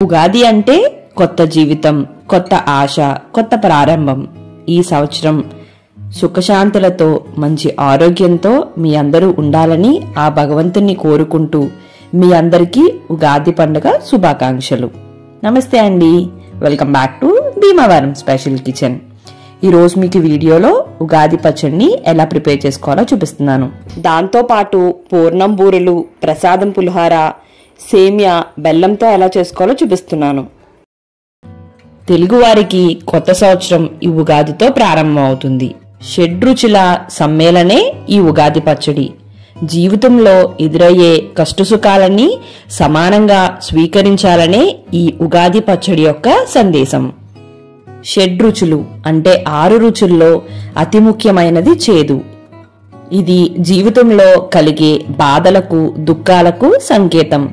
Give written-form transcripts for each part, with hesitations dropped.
ఉగాది అంటే కొత్త జీవితం, కొత్త ఆశ, కొత్త ప్రారంభం. ఈ సంవత్సరం సుఖశాంతులతో మంచి ఆరోగ్యంతో మీ అందరూ ఉండాలని ఆ భగవంతుని కోరుకుంటూ మీ అందరికీ ఉగాది పండుగ శుభాకాంక్షలు. నమస్తే అండి, welcome back to Bhimavaram special kitchen. ఈరోజు మీకు వీడియోలో ఉగాది పచ్చడిని ఎలా ప్రిపేర్ చేసుకోవాలో చూపిస్తున్నాను. దాంతో పాటు పూర్ణం బూరెలు, ప్రసాదం పులిహార, సేమియా, బెల్లంతో ఎలా చేసుకోవాలో చూపిస్తున్నాను. తెలుగువారికి కొత్త సంవత్సరం ఈ ఉగాదితో ప్రారంభం అవుతుంది. షడ్రుచుల సమ్మేళనే ఈ ఉగాది పచ్చడి. జీవితంలో ఎదురయ్యే కష్టసుఖాలని సమానంగా స్వీకరించాలనే ఈ ఉగాది పచ్చడి యొక్క సందేశం. షడ్రుచులు అంటే 6 రుచుల్లో అతి ముఖ్యమైనది చేదు. ఇది జీవితంలో కలిగే బాధలకు, దుఃఖాలకు సంకేతం.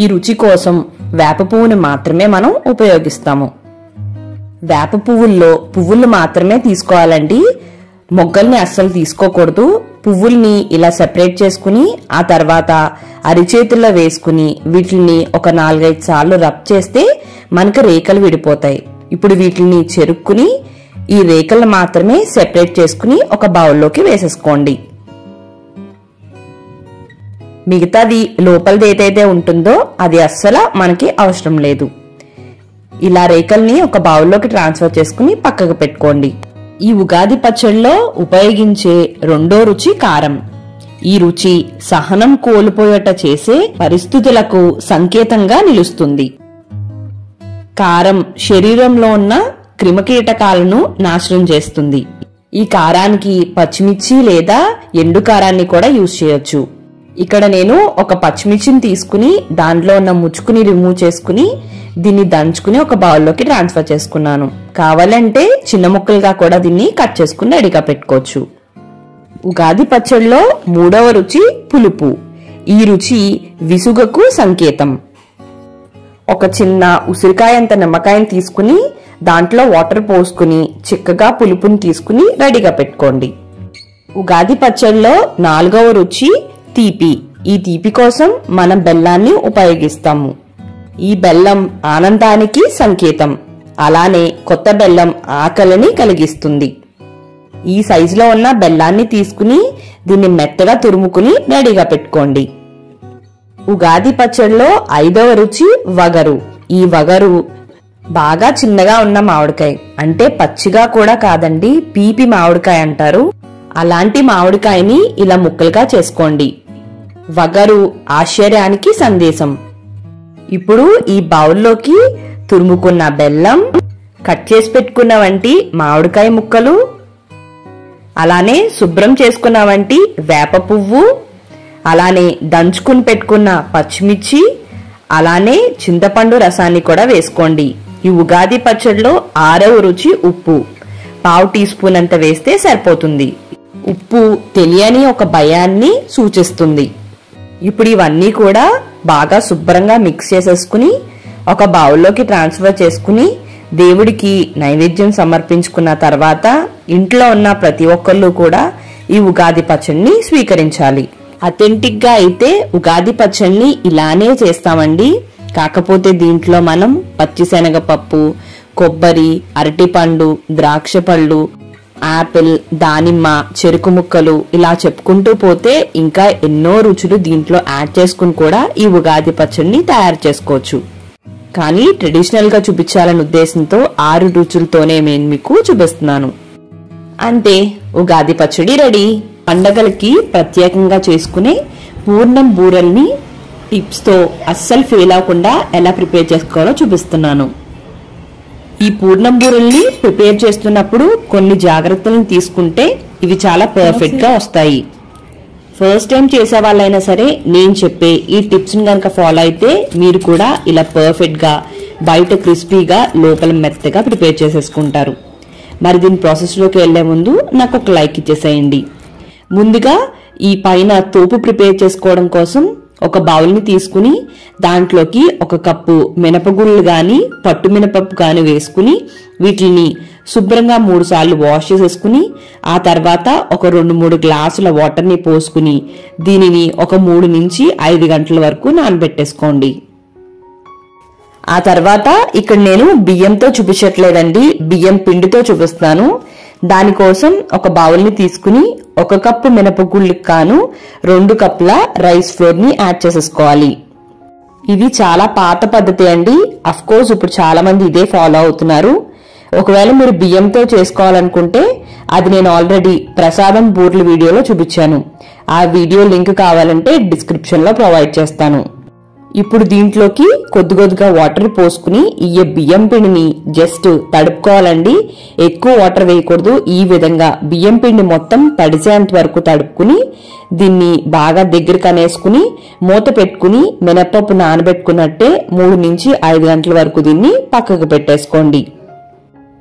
ఈ రుచి కోసం వేప పువ్వుని మాత్రమే మనం ఉపయోగిస్తాము. వేప పువ్వులు మాత్రమే తీసుకోవాలండి, మొగ్గల్ని అస్సలు తీసుకోకూడదు. పువ్వుల్ని ఇలా సెపరేట్ చేసుకుని ఆ తర్వాత అరిచేతుల్లో వేసుకుని వీటిని ఒక 4-5 సార్లు రబ్ చేస్తే మనకు రేఖలు విడిపోతాయి. ఇప్పుడు వీటిని చెరుక్కుని ఈ రేఖలు మాత్రమే సెపరేట్ చేసుకుని ఒక బౌల్లోకి వేసేసుకోండి. మిగతాది లోపలది ఏదైతే ఉంటుందో అది అస్సలు మనకి అవసరం లేదు. ఇలా రేఖల్ని ఒక బౌల్లోకి ట్రాన్స్ఫర్ చేసుకుని పక్కకు పెట్టుకోండి. ఈ ఉగాది పచ్చడిలో ఉపయోగించే రెండో రుచి కారం. ఈ రుచి సహనం కోల్పోయేట చేసే పరిస్థితులకు సంకేతంగా నిలుస్తుంది. కారం శరీరంలో ఉన్న క్రిమికీటకాలను నాశనం చేస్తుంది. ఈ కారానికి పచ్చిమిర్చి లేదా ఎండు కారాన్ని కూడా యూజ్ చేయొచ్చు. ఇక్కడ నేను ఒక పచ్చిమిర్చిని తీసుకుని దాంట్లో ఉన్న ముచ్చుకుని రిమూవ్ చేసుకుని దీన్ని దంచుకుని ఒక బౌల్లోకి ట్రాన్స్ఫర్ చేసుకున్నాను. కావాలంటే చిన్న ముక్కలుగా కూడా దీన్ని కట్ చేసుకుని రెడీగా పెట్టుకోవచ్చు. ఉగాది పచ్చడిలో 3వ రుచి పులుపు. ఈ రుచి విసుగకు సంకేతం. ఒక చిన్న ఉసిరికాయంత నిమ్మకాయని తీసుకుని దాంట్లో వాటర్ పోసుకుని చిక్కగా పులుపుని తీసుకుని రెడీగా పెట్టుకోండి. ఉగాది పచ్చడిలో 4వ రుచి తీపి. ఈ తీపి కోసం మనం బెల్లాన్ని ఉపయోగిస్తాము. ఈ బెల్లం ఆనందానికి సంకేతం. అలానే కొత్త బెల్లం ఆకలిని కలిగిస్తుంది. ఈ సైజులో ఉన్న బెల్లాన్ని తీసుకుని దీన్ని మెత్తగా తురుముకుని రెడీగా పెట్టుకోండి. ఉగాది పచ్చడిలో 5వ రుచి వగరు. ఈ వగరు బాగా చిన్నగా ఉన్న మామిడికాయ, అంటే పచ్చిగా కూడా కాదండి, పీపి మామిడికాయ అంటారు. అలాంటి మామిడికాయని ఇలా ముక్కలుగా చేసుకోండి. వగరు ఆశ్చర్యానికి సందేశం. ఇప్పుడు ఈ బౌల్లోకి తురుముకున్న బెల్లం, కట్ చేసి పెట్టుకున్న వంటి మామిడికాయ ముక్కలు, అలానే శుభ్రం చేసుకున్న వంటి వేప పువ్వు, అలానే దంచుకుని పెట్టుకున్న పచ్చిమిర్చి, అలానే చింతపండు రసాన్ని కూడా వేసుకోండి. ఈ ఉగాది పచ్చడిలో 6వ రుచి ఉప్పు. 1/2 టీ స్పూన్ అంత వేస్తే సరిపోతుంది. ఉప్పు తెలియని ఒక భయాన్ని సూచిస్తుంది. ఇప్పుడు ఇవన్నీ కూడా బాగా శుభ్రంగా మిక్స్ చేసేసుకుని ఒక బౌల్లోకి ట్రాన్స్ఫర్ చేసుకుని దేవుడికి నైవేద్యం సమర్పించుకున్న తర్వాత ఇంట్లో ఉన్న ప్రతి ఒక్కళ్ళు కూడా ఈ ఉగాది పచ్చడిని స్వీకరించాలి. అథెంటిక్ గా అయితే ఉగాది పచ్చడిని ఇలానే చేస్తామండి. కాకపోతే దీంట్లో మనం పచ్చిశనగపప్పు, కొబ్బరి, అరటిపండు, ద్రాక్ష పళ్ళు, ఆపిల్, దానిమ్మ, చెరుకు ముక్కలు ఇలా చెప్పుకుంటూ పోతే ఇంకా ఎన్నో రుచులు దీంట్లో యాడ్ చేసుకుని కూడా ఈ ఉగాది పచ్చడిని తయారు చేసుకోవచ్చు. కానీ ట్రెడిషనల్ గా చూపించాలనే ఉద్దేశంతో 6 రుచులతోనే నేను మీకు చూపిస్తున్నాను. అంతే, ఉగాది పచ్చడి రెడీ. పండగలకి ప్రత్యేకంగా చేసుకునే పూర్ణం బూరెల్ని టిప్స్ తో అస్సలు ఫెయిల్ అవ్వకుండా ఎలా ప్రిపేర్ చేసుకోవాలో చూపిస్తున్నాను. ఈ పూర్ణం బూరెల్ని ప్రిపేర్ చేస్తున్నప్పుడు కొన్ని జాగ్రత్తలను తీసుకుంటే ఇవి చాలా పర్ఫెక్ట్ గా వస్తాయి. ఫస్ట్ టైం చేసే వాళ్ళైనా సరే నేను చెప్పే ఈ టిప్స్ ని కనుక ఫాలో అయితే మీరు కూడా ఇలా పర్ఫెక్ట్ గా బయట క్రిస్పీగా లోపల మెత్తగా ప్రిపేర్ చేసేసుకుంటారు. మరి దీని ప్రాసెస్ లోకి వెళ్లే ముందు నాకు ఒక లైక్ ఇచ్చేసేయండి. ముందుగా ఈ పైన తోపు ప్రిపేర్ చేసుకోవడం కోసం ఒక బౌల్ ని తీసుకుని దాంట్లోకి 1 కప్పు మినపగుళ్ళు గాని పట్టు మినపప్పు గాని వేసుకుని వీటిని శుభ్రంగా 3 సార్లు వాష్ చేసేసుకుని ఆ తర్వాత ఒక 2-3 గ్లాసుల వాటర్ ని పోసుకుని దీనిని ఒక 3 నుంచి 5 గంటల వరకు నానబెట్టేసుకోండి. ఆ తర్వాత ఇక్కడ నేను బియ్యంతో చూపించట్లేదండి, బియ్యం పిండితో చూపిస్తాను. దానికోసం ఒక బౌల్ ని తీసుకుని 1 కప్పు మినపగుళ్ళకి కాను 2 కప్పుల రైస్ ఫ్లోర్ ని యాడ్ చేసేసుకోవాలి. ఇది చాలా పాత పద్ధతి అండి. అఫ్ కోర్స్ ఇప్పుడు చాలా మంది ఇదే ఫాలో అవుతున్నారు. ఒకవేళ మీరు బియ్యంతో చేసుకోవాలనుకుంటే అది నేను ఆల్రెడీ ప్రసాదం బూర్లు వీడియోలో చూపించాను. ఆ వీడియో లింక్ కావాలంటే డిస్క్రిప్షన్ లో ప్రొవైడ్ చేస్తాను. ఇప్పుడు దీంట్లోకి కొద్దిగా వాటర్ పోసుకుని ఈ బియ్యం పిండిని జస్ట్ తడుపుకోవాలండి. ఎక్కువ వాటర్ వేయకూడదు. ఈ విధంగా బియ్యం పిండి మొత్తం తడిసేంత వరకు తడుపుకుని దీన్ని బాగా దగ్గరికి అనేసుకుని మూత పెట్టుకుని మినపప్పు నానబెట్టుకున్నట్టే 3 నుంచి 5 గంటల వరకు దీన్ని పక్కకు పెట్టేసుకోండి.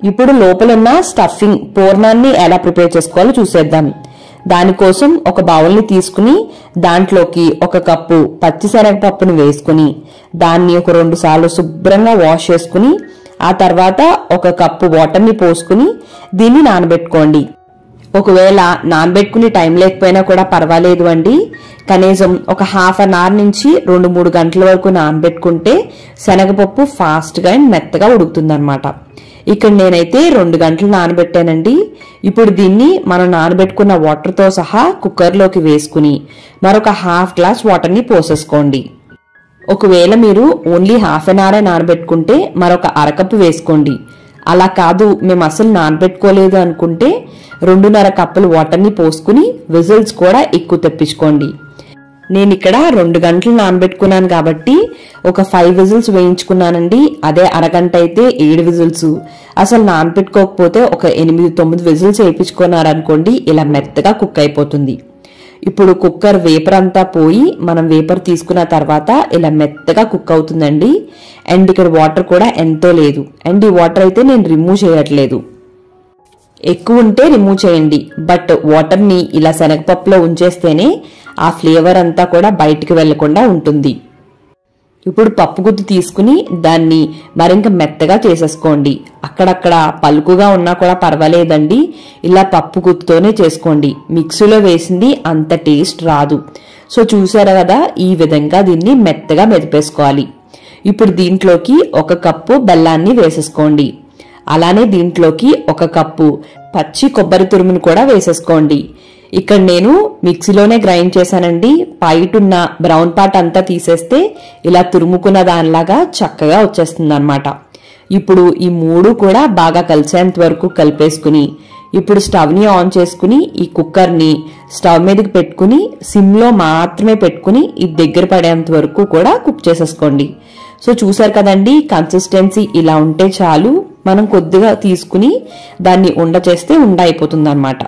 ఇప్పుడు లోపలున్న స్టఫింగ్ పూర్ణాన్ని ఎలా ప్రిపేర్ చేసుకోవాలో చూసేద్దాం. దానికోసం ఒక బౌల్ ని తీసుకుని దాంట్లోకి 1 కప్పు పచ్చిశనగపప్పును వేసుకుని దాన్ని ఒక 2 సార్లు శుభ్రంగా వాష్ చేసుకుని ఆ తర్వాత 1 కప్పు వాటర్ ని పోసుకుని దీన్ని నానబెట్టుకోండి. ఒకవేళ నానబెట్టుకుని టైం లేకపోయినా కూడా పర్వాలేదు అండి. కనీసం ఒక హాఫ్ అన్ అవర్ నుంచి 2-3 గంటల వరకు నానబెట్టుకుంటే శనగపప్పు ఫాస్ట్ గా మెత్తగా ఉడుకుతుందన్నమాట. ఇక్కడ నేనైతే 2 గంటలు నానబెట్టానండి. ఇప్పుడు దీన్ని మనం నానబెట్టుకున్న వాటర్ తో సహా కుక్కర్ లోకి వేసుకుని మరొక హాఫ్ గ్లాస్ వాటర్ ని పోసేసుకోండి. ఒకవేళ మీరు ఓన్లీ హాఫ్ అన్ అవర్ నానబెట్టుకుంటే మరొక 1/2 కప్పు వేసుకోండి. అలా కాదు మేము అసలు నానబెట్టుకోలేదు అనుకుంటే 2.5 కప్పులు వాటర్ ని పోసుకుని విజిల్స్ కూడా ఎక్కువ తెప్పించుకోండి. నేను ఇక్కడ 2 గంటలు నానబెట్టుకున్నాను కాబట్టి ఒక 5 విజిల్స్ వేయించుకున్నానండి. అదే అరగంట అయితే 7 విజిల్స్. అసలు నానబెట్టుకోకపోతే ఒక 8-9 విజిల్స్ వేయించుకున్నారనుకోండి ఇలా మెత్తగా కుక్ అయిపోతుంది. ఇప్పుడు కుక్కర్ వేపర్ అంతా పోయి మనం వేపర్ తీసుకున్న తర్వాత ఇలా మెత్తగా కుక్ అవుతుందండి. అండ్ ఇక్కడ వాటర్ కూడా ఎంతో లేదు. అండ్ ఈ వాటర్ అయితే నేను రిమూవ్ చేయట్లేదు. ఎక్కువ ఉంటే రిమూవ్ చేయండి. బట్ వాటర్ ని ఇలా శనగపప్పులో ఉంచేస్తేనే ఆ ఫ్లేవర్ అంతా కూడా బయటికి వెళ్లకుండా ఉంటుంది. ఇప్పుడు పప్పు గుత్తి తీసుకుని దాన్ని మరింత మెత్తగా చేసేసుకోండి. అక్కడక్కడ పలుకుగా ఉన్నా కూడా పర్వాలేదండి. ఇలా పప్పు గుత్తితోనే చేసుకోండి. మిక్సీలో వేసింది అంత టేస్ట్ రాదు. సో చూసారా కదా, ఈ విధంగా దీన్ని మెత్తగా మెదిపేసుకోవాలి. ఇప్పుడు దీంట్లోకి 1 కప్పు బెల్లాన్ని వేసేసుకోండి. అలానే దీంట్లోకి 1 కప్పు పచ్చి కొబ్బరి తురుమును కూడా వేసేసుకోండి. ఇక్కడ నేను మిక్సీలోనే గ్రైండ్ చేశానండి. పైటున్న బ్రౌన్ పార్ట్ అంతా తీసేస్తే ఇలా తురుముకున్న దానిలాగా చక్కగా వచ్చేస్తుంది అన్నమాట. ఇప్పుడు ఈ 3 కూడా బాగా కలిసేంత వరకు కలిపేసుకుని ఇప్పుడు స్టవ్ ని ఆన్ చేసుకుని ఈ కుక్కర్ ని స్టవ్ మీదకి పెట్టుకుని సిమ్ లో మాత్రమే పెట్టుకుని ఇది దగ్గర పడేంత వరకు కూడా కుక్ చేసేసుకోండి. సో చూసారు కదండి, కన్సిస్టెన్సీ ఇలా ఉంటే చాలు. మనం కొద్దిగా తీసుకుని దాన్ని ఉండ చేస్తే ఉండ అయిపోతుంది అన్నమాట.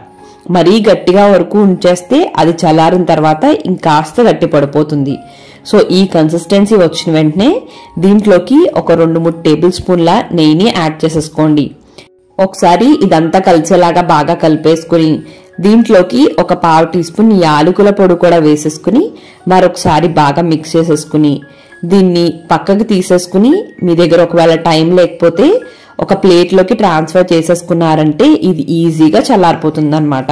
మరీ గట్టిగా వరకు ఉంచేస్తే అది చల్లారిన తర్వాత ఇంకాస్త గట్టి పడిపోతుంది. సో ఈ కన్సిస్టెన్సీ వచ్చిన వెంటనే దీంట్లోకి ఒక 2-3 టేబుల్ స్పూన్ల నెయ్యిని యాడ్ చేసేసుకోండి. ఒకసారి ఇదంతా కలిసేలాగా బాగా కలిపేసుకుని దీంట్లోకి ఒక 1/2 టీ స్పూన్ యాలకుల పొడి కూడా వేసేసుకుని మరొకసారి బాగా మిక్స్ చేసేసుకుని దీన్ని పక్కకి తీసేసుకుని మీ దగ్గర ఒకవేళ టైం లేకపోతే ఒక ప్లేట్లోకి ట్రాన్స్ఫర్ చేసేసుకున్నారంటే ఇది ఈజీగా చల్లారిపోతుంది అన్నమాట.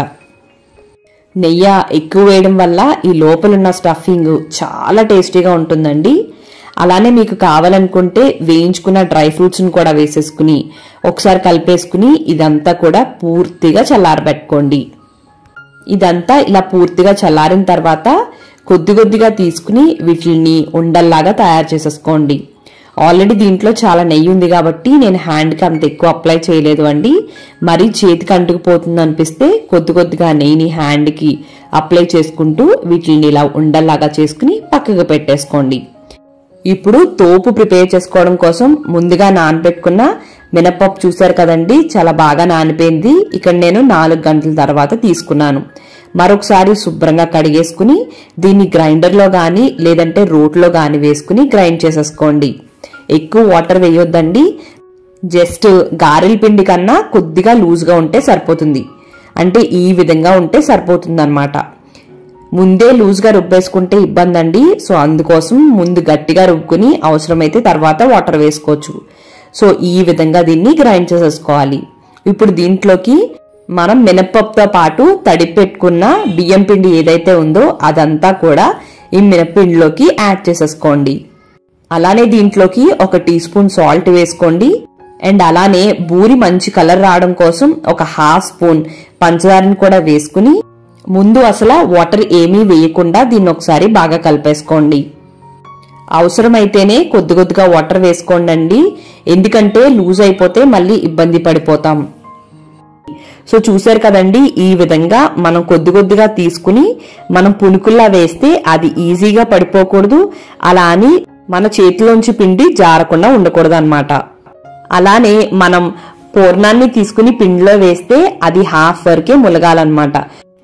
నెయ్యి ఎక్కువ వేయడం వల్ల ఈ లోపలున్న స్టఫింగ్ చాలా టేస్టీగా ఉంటుందండి. అలానే మీకు కావాలనుకుంటే వేయించుకున్న డ్రై ఫ్రూట్స్ ని కూడా వేసేసుకుని ఒకసారి కలిపేసుకుని ఇదంతా కూడా పూర్తిగా చల్లారబెట్టుకోండి. ఇదంతా ఇలా పూర్తిగా చల్లారిన తర్వాత కొద్దిగా తీసుకుని వీటిని ఉండల్లాగా తయారు చేసేసుకోండి. ఆల్రెడీ దీంట్లో చాలా నెయ్యి ఉంది కాబట్టి నేను హ్యాండ్కి అంత ఎక్కువ అప్లై చేయలేదు అండి. మరీ చేతికి అంటుకుపోతుంది అనిపిస్తే కొద్దిగా నెయ్యిని హ్యాండ్కి అప్లై చేసుకుంటూ వీటిని ఇలా ఉండల్లాగా చేసుకుని పక్కకు పెట్టేసుకోండి. ఇప్పుడు తోపు ప్రిపేర్ చేసుకోవడం కోసం ముందుగా నానబెట్టుకున్న మినపప్పు చూసారు కదండి, చాలా బాగా నానిపోయింది. ఇక్కడ నేను 4 గంటల తర్వాత తీసుకున్నాను. మరొకసారి శుభ్రంగా కడిగేసుకుని దీన్ని గ్రైండర్లో గాని లేదంటే రోట్లో గాని వేసుకుని గ్రైండ్ చేసేసుకోండి. ఎక్కువ వాటర్ వేయొద్దండి. జస్ట్ గారెల పిండి కన్నా కొద్దిగా లూజ్గా ఉంటే సరిపోతుంది. అంటే ఈ విధంగా ఉంటే సరిపోతుంది అన్నమాట. ముందే లూజ్గా రుబ్బేసుకుంటే ఇబ్బంది అండి. సో అందుకోసం ముందు గట్టిగా రుబ్బుకుని అవసరమైతే తర్వాత వాటర్ వేసుకోవచ్చు. సో ఈ విధంగా దీన్ని గ్రైండ్ చేసేసుకోవాలి. ఇప్పుడు దీంట్లోకి మనం మినపప్పుతో పాటు తడిపెట్టుకున్న బియ్యం పిండి ఏదైతే ఉందో అదంతా కూడా ఈ మినపిండిలోకి యాడ్ చేసేసుకోండి. అలానే దీంట్లోకి 1 టీ స్పూన్ సాల్ట్ వేసుకోండి. అండ్ అలానే బూరి మంచి కలర్ రావడం కోసం ఒక 1/2 స్పూన్ పంచదారని కూడా వేసుకుని ముందు అసలు వాటర్ ఏమీ వేయకుండా దీన్ని ఒకసారి బాగా కలిపేసుకోండి. అవసరమైతేనే కొద్ది కొద్దిగా వాటర్ వేసుకోండి, ఎందుకంటే లూజ్ అయిపోతే మళ్ళీ ఇబ్బంది పడిపోతాం. సో చూసారు కదండి, ఈ విధంగా మనం కొద్ది కొద్దిగా తీసుకుని మనం పునుకుల్లా వేస్తే అది ఈజీగా పడిపోకూడదు, అలా అని మన చేతిలోంచి పిండి జారకుండా ఉండకూడదు అన్నమాట. అలానే మనం పూర్ణాన్ని తీసుకుని పిండిలో వేస్తే అది హాఫ్ వరకే ములగాలన్నమాట.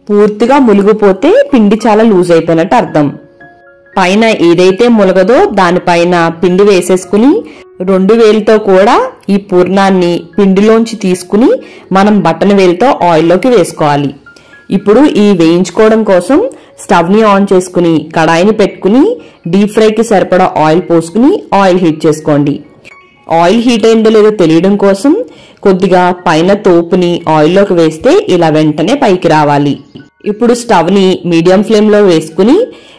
పూర్తిగా ములిగిపోతే పిండి చాలా లూజ్ అయిపోయినట్టు అర్థం. పైన ఏదైతే ములగదో దానిపైన పిండి వేసేసుకుని 2 వేలుతో కూడా ఈ పూర్ణాన్ని పిండిలోంచి తీసుకుని మనం బటన్ వేలుతో ఆయిల్లోకి వేసుకోవాలి. ఇప్పుడు ఈ వేయించుకోవడం కోసం స్టవ్ ని ఆన్ చేసుకుని కడాయిని పెట్టుకుని డీప్ ఫ్రైకి సరిపడా ఆయిల్ పోసుకుని ఆయిల్ హీట్ చేసుకోండి. ఆయిల్ హీట్ అయిందో లేదో తెలియడం కోసం కొద్దిగా పైన తోపుని ఆయిల్లోకి వేస్తే ఇలా వెంటనే పైకి రావాలి. ఇప్పుడు స్టవ్ ని మీడియం ఫ్లేమ్ లో వేసుకుని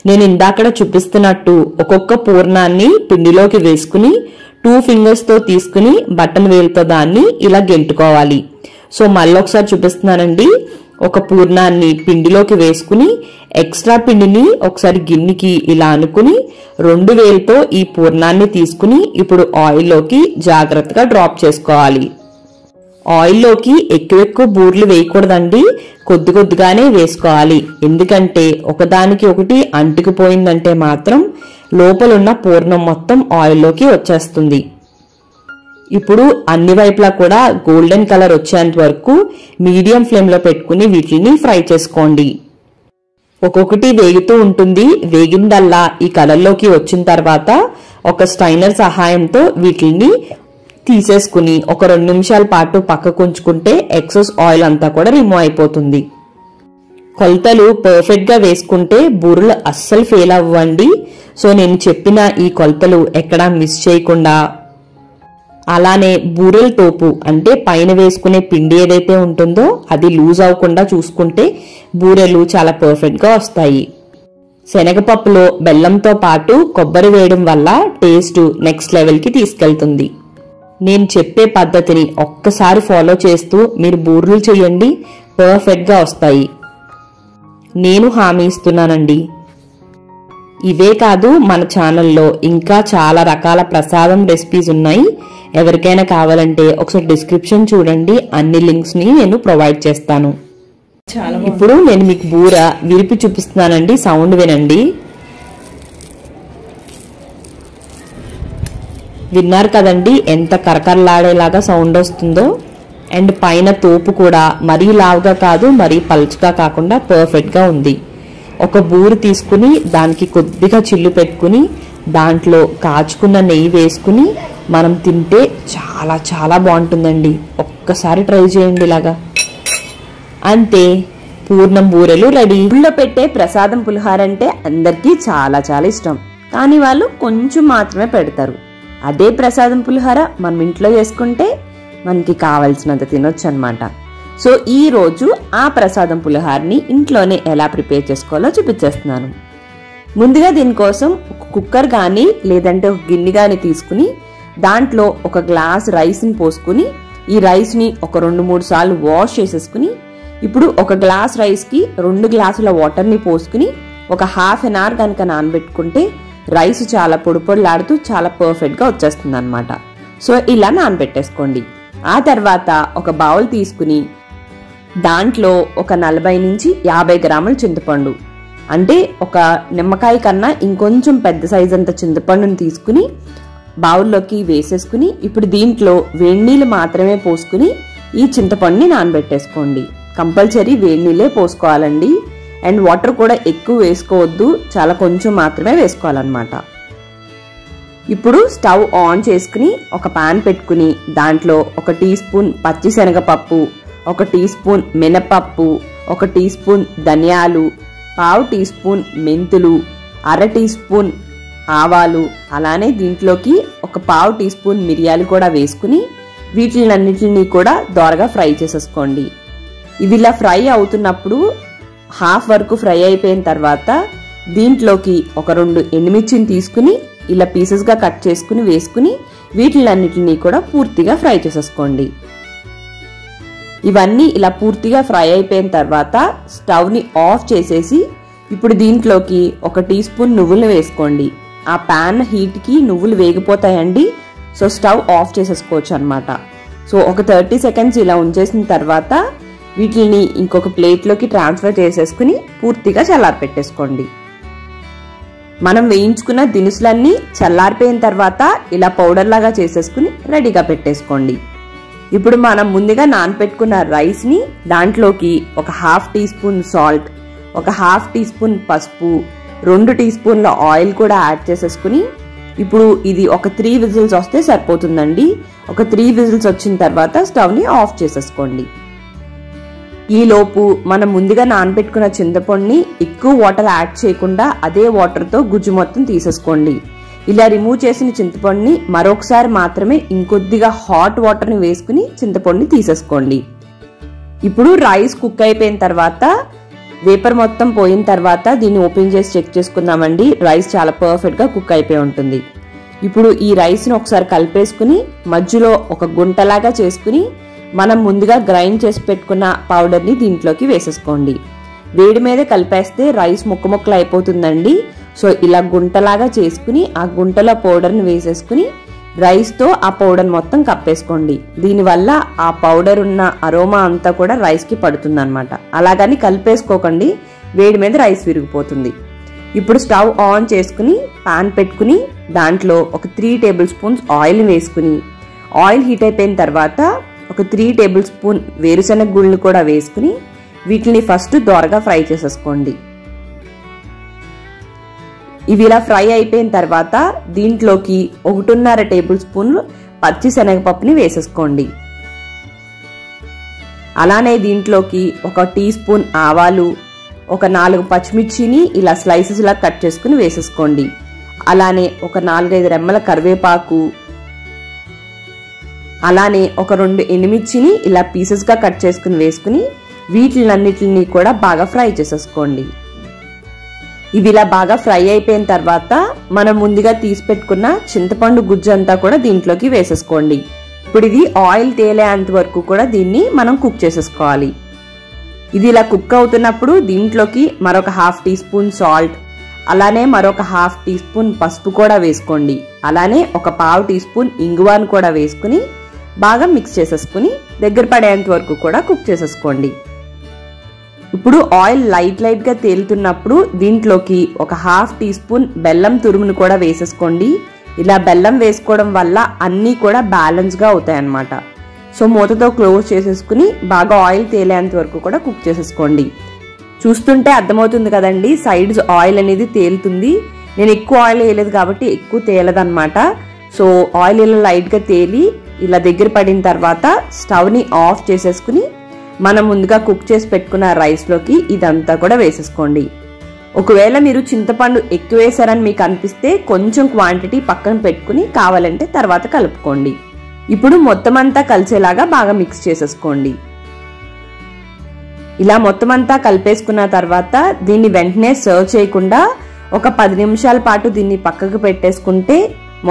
నేను ఇందాక చూపిస్తున్నట్టు ఒక్కొక్క పూర్ణాన్ని పిండిలోకి వేసుకుని 2 ఫింగర్స్ తో తీసుకుని బటన్ వేలుతో దాన్ని ఇలా గెంటుకోవాలి. సో మళ్ళీ ఒకసారి చూపిస్తున్నానండి. ఒక పూర్ణాన్ని పిండిలోకి వేసుకుని ఎక్స్ట్రా పిండిని ఒకసారి గిన్నెకి ఇలా అనుకుని 2 వేలతో ఈ పూర్ణాన్ని తీసుకుని ఇప్పుడు ఆయిల్లోకి జాగ్రత్తగా డ్రాప్ చేసుకోవాలి. ఆయిల్లోకి ఎక్కువ బూర్లు వేయకూడదండి, కొద్ది కొద్దిగానే వేసుకోవాలి. ఎందుకంటే ఒకదానికి ఒకటి అంటుకుపోయిందంటే మాత్రం లోపలున్న పూర్ణం మొత్తం ఆయిల్లోకి వచ్చేస్తుంది. ఇప్పుడు అన్ని వైపులా కూడా గోల్డెన్ కలర్ వచ్చేంత వరకు మీడియం ఫ్లేమ్ లో పెట్టుకుని వీటిని ఫ్రై చేసుకోండి. ఒక్కొక్కటి వేగుతూ ఉంటుంది. వేగిందల్లా ఈ కలర్లోకి వచ్చిన తర్వాత ఒక స్టైనర్ సహాయంతో వీటిని తీసేసుకుని ఒక 2 నిమిషాల పాటు పక్కకు ఉంచుకుంటే ఎక్సెస్ ఆయిల్ అంతా కూడా రిమూవ్ అయిపోతుంది. కొలతలు పర్ఫెక్ట్ గా వేసుకుంటే బూరెలు అస్సలు ఫెయిల్ అవ్వండి. సో నేను చెప్పిన ఈ కొలతలు ఎక్కడా మిస్ చేయకుండా, అలానే బూరెల తోపు అంటే పైన వేసుకునే పిండి ఏదైతే ఉంటుందో అది లూజ్ అవ్వకుండా చూసుకుంటే బూరెలు చాలా పర్ఫెక్ట్ గా వస్తాయి. శనగపప్పులో బెల్లంతో పాటు కొబ్బరి వేయడం వల్ల టేస్ట్ నెక్స్ట్ లెవెల్ కి తీసుకెళ్తుంది. నేను చెప్పే పద్ధతిని ఒక్కసారి ఫాలో చేస్తూ మీరు బూరెలు చేయండి, పర్ఫెక్ట్ గా వస్తాయి. నేను హామీ ఇస్తున్నానండి. ఇవే కాదు, మన ఛానల్లో ఇంకా చాలా రకాల ప్రసాదం రెసిపీస్ ఉన్నాయి. ఎవరికైనా కావాలంటే ఒకసారి డిస్క్రిప్షన్ చూడండి, అన్ని లింక్స్ ని నేను ప్రొవైడ్ చేస్తాను. ఇప్పుడు నేను మీకు బూర విరిపి చూపిస్తున్నానండి, సౌండ్ వినండి. విన్నారు కదండి ఎంత కరకరలాడేలాగా సౌండ్ వస్తుందో. అండ్ పైన తోపు కూడా మరీ లావుగా కాదు, మరీ పలుచగా కాకుండా పర్ఫెక్ట్ గా ఉంది. ఒక బూరు తీసుకుని దానికి కొద్దిగా చిల్లు పెట్టుకుని దాంట్లో కాచుకున్న నెయ్యి వేసుకుని మనం తింటే చాలా చాలా బాగుంటుందండి. ఒక్కసారి ట్రై చేయండి ఇలాగా. అంతే, పూర్ణం బూరెలు రెడీ. ఊళ్ళో పెట్టే ప్రసాదం పులిహార అంటే అందరికీ చాలా చాలా ఇష్టం, కానీ వాళ్ళు కొంచెం మాత్రమే పెడతారు. అదే ప్రసాదం పులిహార మనం ఇంట్లో చేసుకుంటే మనకి కావలసినంత తినొచ్చు అన్నమాట. సో ఈ రోజు ఆ ప్రసాదం పులిహారని ఇంట్లోనే ఎలా ప్రిపేర్ చేసుకోవాలో చూపించేస్తున్నాను. ముందుగా దీనికోసం ఒక కుక్కర్ కానీ లేదంటే ఒక గిన్నె కానీ తీసుకుని దాంట్లో 1 గ్లాస్ రైస్ని పోసుకుని ఈ రైస్ని ఒక 2-3 సార్లు వాష్ చేసేసుకుని ఇప్పుడు 1 గ్లాస్ రైస్కి 2 గ్లాసుల వాటర్ని పోసుకుని ఒక హాఫ్ అన్ అవర్ కనుక నానబెట్టుకుంటే రైస్ చాలా పొడిలాడుతూ చాలా పర్ఫెక్ట్ గా వచ్చేస్తుంది అనమాట. సో ఇలా నానబెట్టేసుకోండి. ఆ తర్వాత ఒక బౌల్ తీసుకుని దాంట్లో ఒక 40 నుంచి 50 గ్రాముల చింతపండు, అంటే ఒక నిమ్మకాయ కన్నా ఇంకొంచెం పెద్ద సైజ్ అంత చింతపండుని తీసుకుని బౌల్లోకి వేసేసుకుని ఇప్పుడు దీంట్లో వేడి నీళ్ళు మాత్రమే పోసుకుని ఈ చింతపండుని నానబెట్టేసుకోండి. కంపల్సరీ వేడి నీళ్ళే పోసుకోవాలండి. అండ్ వాటర్ కూడా ఎక్కువ వేసుకోవద్దు, చాలా కొంచెం మాత్రమే వేసుకోవాలన్నమాట. ఇప్పుడు స్టవ్ ఆన్ చేసుకుని ఒక పాన్ పెట్టుకుని దాంట్లో 1 టీ స్పూన్ పచ్చిశనగపప్పు, 1 టీ స్పూన్ మినపప్పు, 1 టీ స్పూన్ ధనియాలు, 1/2 టీ స్పూన్ మెంతులు, 1/2 టీ స్పూన్ ఆవాలు, అలానే దీంట్లోకి 1/4 టీ స్పూన్ మిరియాలు కూడా వేసుకుని వీటిలన్నిటిని కూడా దోరగా ఫ్రై చేసేసుకోండి. ఇవి ఇలా ఫ్రై అవుతున్నప్పుడు హాఫ్ వరకు ఫ్రై అయిపోయిన తర్వాత దీంట్లోకి ఒక 2 ఎండుమిర్చిని తీసుకుని ఇలా పీసెస్గా కట్ చేసుకుని వేసుకుని వీటిలన్నిటినీ కూడా పూర్తిగా ఫ్రై చేసేసుకోండి. ఇవన్నీ ఇలా పూర్తిగా ఫ్రై అయిపోయిన తర్వాత స్టవ్ని ఆఫ్ చేసేసి ఇప్పుడు దీంట్లోకి 1 టీ స్పూన్ నువ్వులు వేసుకోండి. ఆ ప్యాన్ హీట్కి నువ్వులు వేగిపోతాయండి. సో స్టవ్ ఆఫ్ చేసేసుకోవచ్చు అనమాట. సో ఒక 30 సెకండ్స్ ఇలా ఉంచేసిన తర్వాత వీటిని ఇంకొక ప్లేట్లోకి ట్రాన్స్ఫర్ చేసేసుకుని పూర్తిగా చల్లారపెట్టేసుకోండి. మనం వేయించుకున్న దినుసులన్నీ చల్లారిపోయిన తర్వాత ఇలా పౌడర్ లాగా చేసేసుకుని రెడీగా పెట్టేసుకోండి. ఇప్పుడు మనం ముందుగా నానపెట్టుకున్న రైస్ని దాంట్లోకి ఒక 1/2 టీ స్పూన్ సాల్ట్, ఒక 1/2 టీ స్పూన్ పసుపు, 2 టీ స్పూన్ల ఆయిల్ కూడా యాడ్ చేసేసుకుని ఇప్పుడు ఇది ఒక 3 విజిల్స్ వస్తే సరిపోతుందండి. ఒక 3 విజిల్స్ వచ్చిన తర్వాత స్టవ్ని ఆఫ్ చేసేసుకోండి. ఈలోపు మనం ముందుగా నానబెట్టుకున్న చింతపండుని ఎక్కువ వాటర్ యాడ్ చేయకుండా అదే వాటర్తో గుజ్జు మొత్తం తీసేసుకోండి. ఇలా రిమూవ్ చేసిన చింతపండుని మరొకసారి మాత్రమే ఇంకొద్దిగా హాట్ వాటర్ని వేసుకుని చింతపండుని తీసేసుకోండి. ఇప్పుడు రైస్ కుక్ అయిపోయిన తర్వాత వేపర్ మొత్తం పోయిన తర్వాత దీన్ని ఓపెన్ చేసి చెక్ చేసుకుందామండి. రైస్ చాలా పర్ఫెక్ట్గా కుక్ అయిపోయి ఉంటుంది. ఇప్పుడు ఈ రైస్ని ఒకసారి కలిపేసుకుని మధ్యలో ఒక గుంటలాగా చేసుకుని మనం ముందుగా గ్రైండ్ చేసి పెట్టుకున్న పౌడర్ని దీంట్లోకి వేసేసుకోండి. వేడి మీద కలిపేస్తే రైస్ ముక్కలు అయిపోతుందండి. సో ఇలా గుంటలాగా చేసుకుని ఆ గుంటలో పౌడర్ని వేసేసుకుని రైస్తో ఆ పౌడర్ మొత్తం కప్పేసుకోండి. దీనివల్ల ఆ పౌడర్ ఉన్న అరోమా అంతా కూడా రైస్కి పడుతుంది అనమాట. అలాగని కలిపేసుకోకండి, వేడి మీద రైస్ విరిగిపోతుంది. ఇప్పుడు స్టవ్ ఆన్ చేసుకుని పాన్ పెట్టుకుని దాంట్లో ఒక 3 టేబుల్ స్పూన్స్ ఆయిల్ వేసుకుని ఆయిల్ హీట్ అయిపోయిన తర్వాత ఒక 3 టేబుల్ స్పూన్ వేరుశనగ గుళ్ళు కూడా వేసుకుని వీటిని ఫస్ట్ దోరగా ఫ్రై చేసేసుకోండి. ఇవి ఇలా ఫ్రై అయిపోయిన తర్వాత దీంట్లోకి 1.5 టేబుల్ స్పూన్లు పచ్చి శనగపప్పుని వేసేసుకోండి. అలానే దీంట్లోకి 1 టీ స్పూన్ ఆవాలు, ఒక 4 పచ్చిమిర్చిని ఇలా స్లైసెస్ లా కట్ చేసుకుని వేసేసుకోండి. అలానే ఒక 4-5 రెమ్మల కరివేపాకు, అలానే ఒక 2 ఎండుమిర్చిని ఇలా పీసెస్గా కట్ చేసుకుని వేసుకుని వీటిలన్నిటిని కూడా బాగా ఫ్రై చేసేసుకోండి. ఇవి ఇలా బాగా ఫ్రై అయిపోయిన తర్వాత మనం ముందుగా తీసి పెట్టుకున్న చింతపండు గుజ్జు అంతా కూడా దీంట్లోకి వేసేసుకోండి. ఇప్పుడు ఇది ఆయిల్ తేలేంత వరకు కూడా దీన్ని మనం కుక్ చేసేసుకోవాలి. ఇది ఇలా కుక్ అవుతున్నప్పుడు దీంట్లోకి మరొక 1/2 టీ స్పూన్ సాల్ట్, అలానే మరొక 1/2 టీ స్పూన్ పసుపు కూడా వేసుకోండి. అలానే ఒక 1/2 టీ స్పూన్ ఇంగువాను కూడా వేసుకుని బాగా మిక్స్ చేసేసుకుని దగ్గర పడేంత వరకు కూడా కుక్ చేసేసుకోండి. ఇప్పుడు ఆయిల్ లైట్ గా తేలుతున్నప్పుడు దీంట్లోకి ఒక 1/2 టీ స్పూన్ బెల్లం తురుమును కూడా వేసేసుకోండి. ఇలా బెల్లం వేసుకోవడం వల్ల అన్నీ కూడా బ్యాలెన్స్ గా అవుతాయి అన్నమాట. సో మూతతో క్లోజ్ చేసేసుకుని బాగా ఆయిల్ తేలేంత వరకు కూడా కుక్ చేసేసుకోండి. చూస్తుంటే అర్థమవుతుంది కదండి, సైడ్స్ ఆయిల్ అనేది తేలుతుంది. నేను ఎక్కువ ఆయిల్ వేయలేదు కాబట్టి ఎక్కువ తేలదన్నమాట. సో ఆయిల్ ఇలా లైట్ గా తేలి ఇలా దగ్గర పడిన తర్వాత స్టవ్ని ఆఫ్ చేసేసుకుని మనం ముందుగా కుక్ చేసి పెట్టుకున్న రైస్లోకి ఇదంతా కూడా వేసేసుకోండి. ఒకవేళ మీరు చింతపండు ఎక్కువ వేసారని మీకు అనిపిస్తే కొంచెం క్వాంటిటీ పక్కన పెట్టుకుని కావాలంటే తర్వాత కలుపుకోండి. ఇప్పుడు మొత్తం అంతా కలిసేలాగా బాగా మిక్స్ చేసేసుకోండి. ఇలా మొత్తం అంతా కలిపేసుకున్న తర్వాత దీన్ని వెంటనే సర్వ్ చేయకుండా ఒక 10 నిమిషాల పాటు దీన్ని పక్కకు పెట్టేసుకుంటే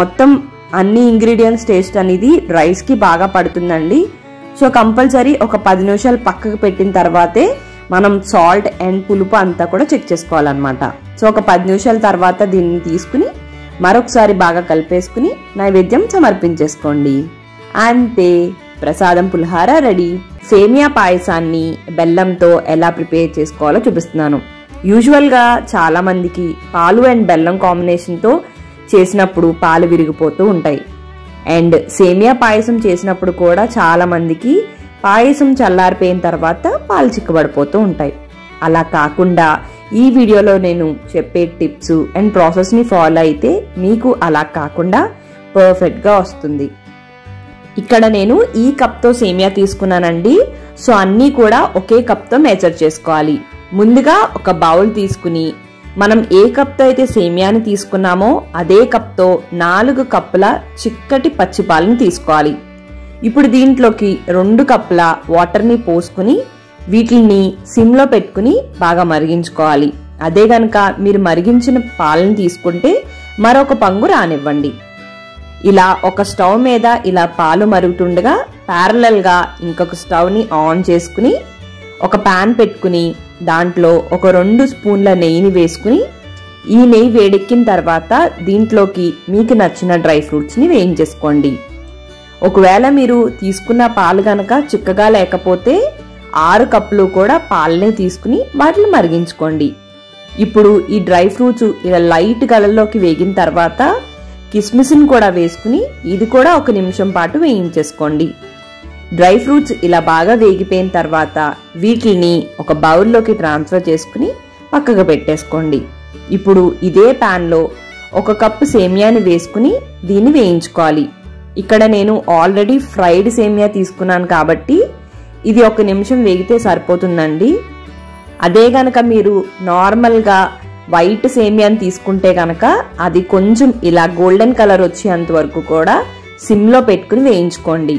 మొత్తం అన్ని ఇంగ్రీడియంట్స్ టేస్ట్ అనేది రైస్కి బాగా పడుతుందండి. సో కంపల్సరీ ఒక 10 నిమిషాలు పక్కకు పెట్టిన తర్వాతే మనం సాల్ట్ అండ్ పులుపు అంతా కూడా చెక్ చేసుకోవాలన్నమాట. సో ఒక 10 నిమిషాల తర్వాత దీన్ని తీసుకుని మరొకసారి బాగా కలిపేసుకుని నైవేద్యం సమర్పించేసుకోండి. అంతే, ప్రసాదం పులిహార రెడీ. సేమియా పాయసాన్ని బెల్లంతో ఎలా ప్రిపేర్ చేసుకోవాలో చూపిస్తున్నాను. యూజువల్గా చాలా మందికి పాలు అండ్ బెల్లం కాంబినేషన్తో చేసినప్పుడు పాలు విరిగిపోతూ ఉంటాయి. అండ్ సేమియా పాయసం చేసినప్పుడు కూడా చాలా మందికి పాయసం చల్లారిపోయిన తర్వాత పాలు చిక్కబడిపోతూ ఉంటాయి. అలా కాకుండా ఈ వీడియోలో నేను చెప్పే టిప్స్ అండ్ ప్రాసెస్ని ఫాలో అయితే మీకు అలా కాకుండా పర్ఫెక్ట్గా వస్తుంది. ఇక్కడ నేను ఈ కప్తో సేమియా తీసుకున్నానండి. సో అన్నీ కూడా ఒకే కప్తో మెజర్ చేసుకోవాలి. ముందుగా ఒక బౌల్ తీసుకుని మనం ఏ కప్తో అయితే సేమియాని తీసుకున్నామో అదే కప్తో 4 కప్పుల చిక్కటి పచ్చిపాలను తీసుకోవాలి. ఇప్పుడు దీంట్లోకి 2 కప్పుల వాటర్ని పోసుకుని వీటిని సిమ్లో పెట్టుకుని బాగా మరిగించుకోవాలి. అదే గనక మీరు మరిగించిన పాలను తీసుకుంటే మరొక పంగు రానివ్వండి. ఇలా ఒక స్టవ్ మీద ఇలా పాలు మరుగుతుండగా ప్యారలల్ గా ఇంకొక స్టవ్ ని ఆన్ చేసుకుని ఒక పాన్ పెట్టుకుని దాంట్లో ఒక 2 స్పూన్ల నెయ్యిని వేసుకుని ఈ నెయ్యి వేడెక్కిన తర్వాత దీంట్లోకి మీకు నచ్చిన డ్రై ఫ్రూట్స్ ని వేయించేసుకోండి. ఒకవేళ మీరు తీసుకున్న పాలు గనక చిక్కగా లేకపోతే 6 కప్పులు కూడా పాలనే తీసుకుని వాటిని మరిగించుకోండి. ఇప్పుడు ఈ డ్రై ఫ్రూట్స్ ఇలా లైట్ కలర్లోకి వేగిన తర్వాత కిస్మిస్ని కూడా వేసుకుని ఇది కూడా 1 నిమిషం పాటు వేయించేసుకోండి. డ్రై ఫ్రూట్స్ ఇలా బాగా వేగిపోయిన తర్వాత వీటిని ఒక బౌల్లోకి ట్రాన్స్ఫర్ చేసుకుని పక్కకు పెట్టేసుకోండి. ఇప్పుడు ఇదే ప్యాన్లో 1 కప్పు సేమియాని వేసుకుని దీన్ని వేయించుకోవాలి. ఇక్కడ నేను ఆల్రెడీ ఫ్రైడ్ సేమియా తీసుకున్నాను కాబట్టి ఇది 1 నిమిషం వేగితే సరిపోతుందండి. అదే గనక మీరు నార్మల్గా వైట్ సేమియాని తీసుకుంటే గనక అది కొంచెం ఇలా గోల్డెన్ కలర్ వచ్చేంత వరకు కూడా సిమ్లో పెట్టుకుని వేయించుకోండి.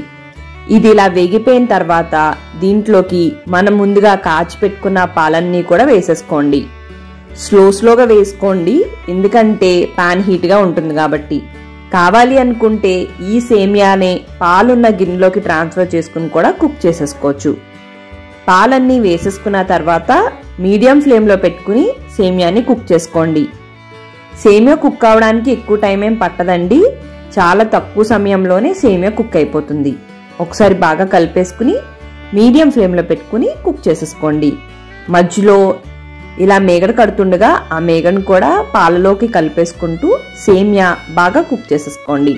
ఇది ఇలా వేగిపోయిన తర్వాత దీంట్లోకి మనం ముందుగా కాచి పెట్టుకున్న పాలన్నీ కూడా వేసేసుకోండి. స్లోగా వేసుకోండి, ఎందుకంటే పాన్ హీట్గా ఉంటుంది కాబట్టి. కావాలి అనుకుంటే ఈ సేమియానే పాలున్న గిన్నెలోకి ట్రాన్స్ఫర్ చేసుకుని కూడా కుక్ చేసేసుకోవచ్చు. పాలన్నీ వేసేసుకున్న తర్వాత మీడియం ఫ్లేమ్లో పెట్టుకుని సేమియాని కుక్ చేసుకోండి. సేమియా కుక్ అవడానికి ఎక్కువ టైం ఏం పట్టదండి, చాలా తక్కువ సమయంలోనే సేమియా కుక్ అయిపోతుంది. ఒకసారి బాగా కలిపేసుకుని మీడియం ఫ్లేమ్లో పెట్టుకుని కుక్ చేసేసుకోండి. మధ్యలో ఇలా మేగడ కడుతుండగా ఆ మేగడను కూడా పాలలోకి కలిపేసుకుంటూ సేమియా బాగా కుక్ చేసేసుకోండి.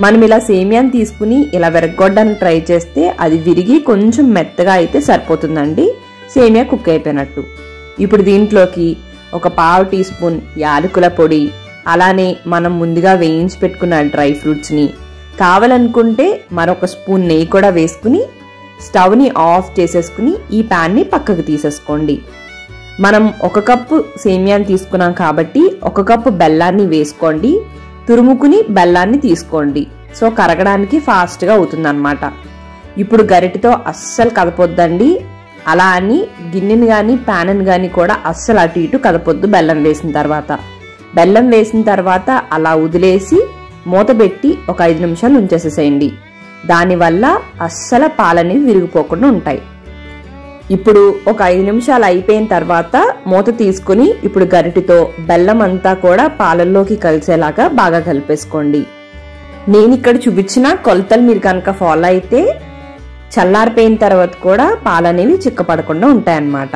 మనం ఇలా సేమియాని తీసుకుని ఇలా విరగొట్టడానికి ట్రై చేస్తే అది విరిగి కొంచెం మెత్తగా అయితే సరిపోతుందండి, సేమియా కుక్ అయిపోయినట్టు. ఇప్పుడు దీంట్లోకి ఒక 1/2 టీ స్పూన్ యాలకుల పొడి, అలానే మనం ముందుగా వేయించి పెట్టుకున్న డ్రై ఫ్రూట్స్ని, కావాలనుకుంటే మరొక స్పూన్ నెయ్యి కూడా వేసుకుని స్టవ్ని ఆఫ్ చేసేసుకుని ఈ ప్యాన్ని పక్కకు తీసేసుకోండి. మనం 1 కప్పు సేమియాని తీసుకున్నాం కాబట్టి 1 కప్పు బెల్లాన్ని వేసుకోండి. తురుముకుని బెల్లాన్ని తీసుకోండి, సో కరగడానికి ఫాస్ట్గా అవుతుందన్నమాట. ఇప్పుడు గరిటెతో అస్సలు కదపొద్దండి, అలా అని గిన్నెని కానీ ప్యాన్ని కానీ కూడా అస్సలు అటు ఇటు కదపొద్దు. బెల్లం వేసిన తర్వాత అలా వదిలేసి మూత పెట్టి ఒక 5 నిమిషాలు ఉంచేసేసేయండి. దానివల్ల అస్సలు పాలనేవి విరిగిపోకుండా ఉంటాయి. ఇప్పుడు ఒక 5 నిమిషాలు అయిపోయిన తర్వాత మూత తీసుకుని ఇప్పుడు గరిటెతో బెల్లం అంతా కూడా పాలల్లోకి కలిసేలాగా బాగా కలిపేసుకోండి. నేను ఇక్కడ చూపించిన కొలతలు మీరు కనుక ఫాలో అయితే చల్లారిపోయిన తర్వాత కూడా పాలనేవి చిక్కపడకుండా ఉంటాయన్నమాట.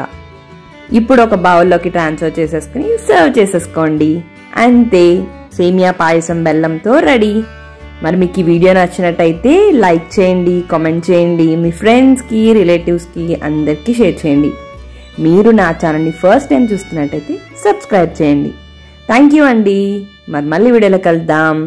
ఇప్పుడు ఒక బౌల్లోకి ట్రాన్స్ఫర్ చేసేసుకుని సర్వ్ చేసేసుకోండి. అంతే, సేమియా పాయసం బెల్లంతో రెడీ. మరి మీకు ఈ వీడియో నచ్చినట్టయితే లైక్ చేయండి, కామెంట్ చేయండి, మీ ఫ్రెండ్స్కి, రిలేటివ్స్కి అందరికీ షేర్ చేయండి. మీరు నా ఛానల్ని ఫస్ట్ టైం చూస్తున్నట్టయితే సబ్స్క్రైబ్ చేయండి. థ్యాంక్ యూ అండి. మరి మళ్ళీ వీడియోలో కలుద్దాం.